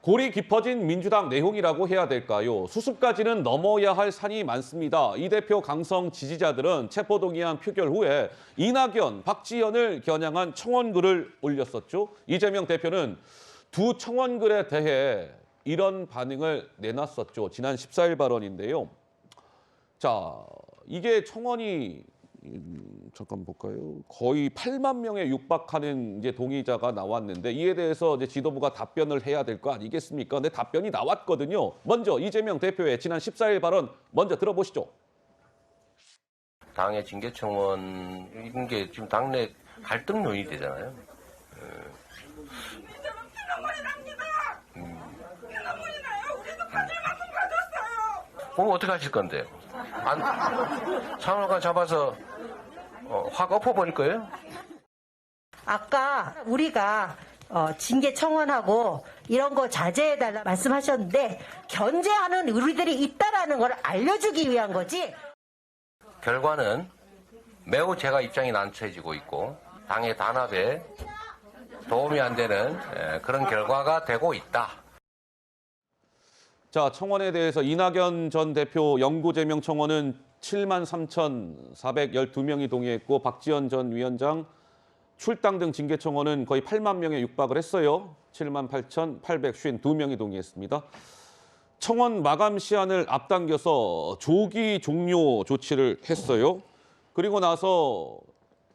골이 깊어진 민주당 내홍이라고 해야 될까요? 수습까지는 넘어야 할 산이 많습니다. 이 대표 강성 지지자들은 체포동의안 표결 후에 이낙연, 박지원을 겨냥한 청원글을 올렸었죠. 이재명 대표는 두 청원글에 대해 이런 반응을 내놨었죠. 지난 14일 발언인데요. 자, 이게 청원이 잠깐 볼까요? 거의 8만 명에 육박하는 이제 동의자가 나왔는데 이에 대해서 이제 지도부가 답변을 해야 될 거 아니겠습니까? 근데 답변이 나왔거든요. 먼저 이재명 대표의 지난 14일 발언 먼저 들어보시죠. 당의 징계청원 이런 게 지금 당내 갈등 요인이 되잖아요. 그럼 어떻게 하실 건데요? 차원관 잡아서 확 엎어버릴 거예요? 아까 우리가 징계 청원하고 이런 거 자제해달라 말씀하셨는데 견제하는 우리들이 있다라는 걸 알려주기 위한 거지. 결과는 매우 제가 입장이 난처해지고 있고 당의 단합에 도움이 안 되는 그런 결과가 되고 있다. 자, 청원에 대해서 이낙연 전 대표 영구제명 청원은 7만 3,412명이 동의했고 박지원 전 위원장 출당 등 징계 청원은 거의 8만 명에 육박을 했어요. 7만 8,852명이 동의했습니다. 청원 마감 시한을 앞당겨서 조기 종료 조치를 했어요. 그리고 나서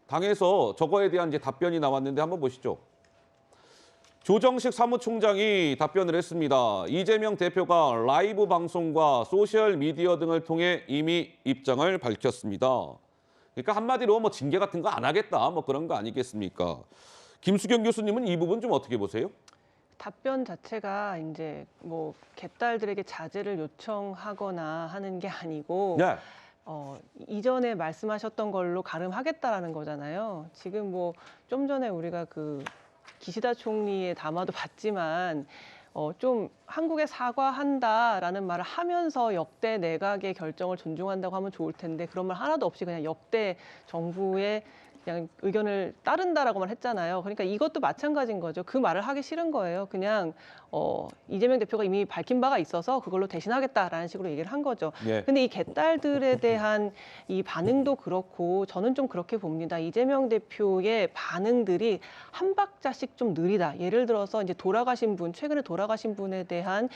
당에서 저거에 대한 이제 답변이 나왔는데 한번 보시죠. 조정식 사무총장이 답변을 했습니다. 이재명 대표가 라이브 방송과 소셜미디어 등을 통해 이미 입장을 밝혔습니다. 그러니까 한마디로 뭐 징계 같은 거 안 하겠다 뭐 그런 거 아니겠습니까? 김수경 교수님은 이 부분 좀 어떻게 보세요? 답변 자체가 이제 뭐 개딸들에게 자제를 요청하거나 하는 게 아니고 네. 이전에 말씀하셨던 걸로 가름하겠다라는 거잖아요. 지금 뭐 좀 전에 우리가 그 기시다 총리의 담화도 봤지만 좀 한국에 사과한다라는 말을 하면서 역대 내각의 결정을 존중한다고 하면 좋을 텐데 그런 말 하나도 없이 그냥 역대 정부의 그냥 의견을 따른다라고만 했잖아요. 그러니까 이것도 마찬가지인 거죠. 그 말을 하기 싫은 거예요. 그냥 이재명 대표가 이미 밝힌 바가 있어서 그걸로 대신하겠다라는 식으로 얘기를 한 거죠. 예. 근데 이 개딸들에 대한 이 반응도 그렇고 저는 좀 그렇게 봅니다. 이재명 대표의 반응들이 한 박자씩 좀 느리다. 예를 들어서 이제 돌아가신 분, 최근에 돌아가신 분에 대한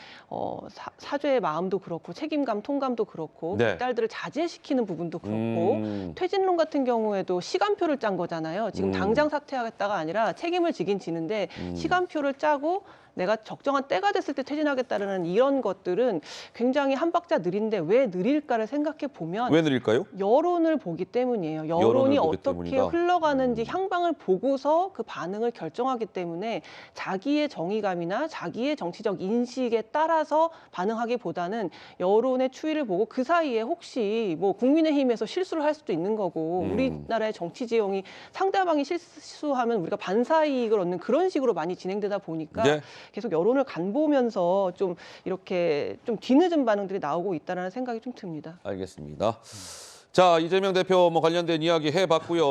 사죄의 마음도 그렇고 책임감, 통감도 그렇고 네. 개딸들을 자제시키는 부분도 그렇고 퇴진론 같은 경우에도 시간표를 짠 거잖아요. 지금 당장 사퇴하겠다가 아니라 책임을 지긴 지는데 시간표를 짜고 내가 적정한 때가 됐을 때 퇴진하겠다는 이런 것들은 굉장히 한 박자 느린데 왜 느릴까를 생각해 보면 왜 느릴까요? 여론을 보기 때문이에요. 여론을 여론이 보기 어떻게 때문이다. 흘러가는지 향방을 보고서 그 반응을 결정하기 때문에 자기의 정의감이나 자기의 정치적 인식에 따라서 반응하기보다는 여론의 추이를 보고 그 사이에 혹시 뭐 국민의힘에서 실수를 할 수도 있는 거고 우리나라의 정치 지형이 상대방이 실수하면 우리가 반사이익을 얻는 그런 식으로 많이 진행되다 보니까 네. 계속 여론을 간보면서 좀 이렇게 좀 뒤늦은 반응들이 나오고 있다는 생각이 좀 듭니다. 알겠습니다. 자, 이재명 대표 뭐 관련된 이야기 해봤고요.